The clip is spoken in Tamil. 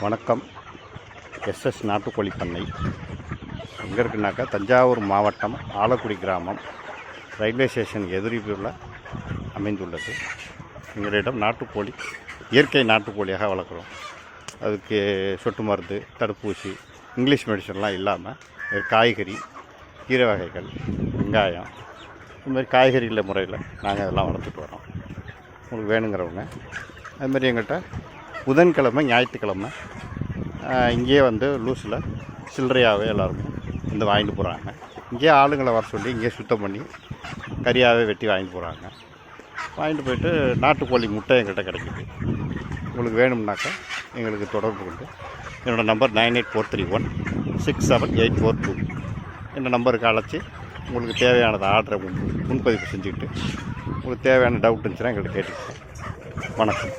வணக்கம். எஸ்எஸ் நாட்டுக்கோழி பண்ணை எங்கே இருக்குன்னாக்கா தஞ்சாவூர் மாவட்டம் ஆலக்குடி கிராமம் ரயில்வே ஸ்டேஷன் எதிரில் அமைந்துள்ளது. எங்களிடம் நாட்டுக்கோழி இயற்கை நாட்டுக்கோழியாக வளர்க்குறோம். அதுக்கு சொட்டு மருந்து, தடுப்பூசி, இங்கிலீஷ் மெடிசன்லாம் இல்லாமல் காய்கறி, கீரை வகைகள், வெங்காயம், இந்த மாதிரி காய்கறிகள் முறையில் நாங்கள் அதெல்லாம் வளர்த்துட்டு வரோம். உங்களுக்கு வேணுங்கிறவங்க அதுமாதிரி எங்கள்கிட்ட புதன்கிழமை, ஞாயிற்றுக்கிழமை இங்கேயே வந்து லூஸில் சில்லறையாகவே எல்லாருக்கும் வந்து வாங்கிட்டு போகிறாங்க. இங்கேயே ஆளுங்களை வர சொல்லி இங்கேயே சுத்தம் பண்ணி கறியாகவே வெட்டி வாங்கிட்டு போகிறாங்க. வாங்கிட்டு போயிட்டு நாட்டுக்கோழி முட்டை எங்கள்கிட்ட கிடைக்கிது. உங்களுக்கு வேணும்னாக்கா எங்களுக்கு தொடர்பு கொண்டு என்னோடய நம்பர் 9843167842 இந்த நம்பருக்கு அழைச்சி உங்களுக்கு தேவையானது ஆர்டரை முன்பதிவு செஞ்சுக்கிட்டு உங்களுக்கு தேவையான டவுட் இருந்துச்சுன்னா எங்கள்கிட்ட கேட்டுக்கிட்டேன். வணக்கம்.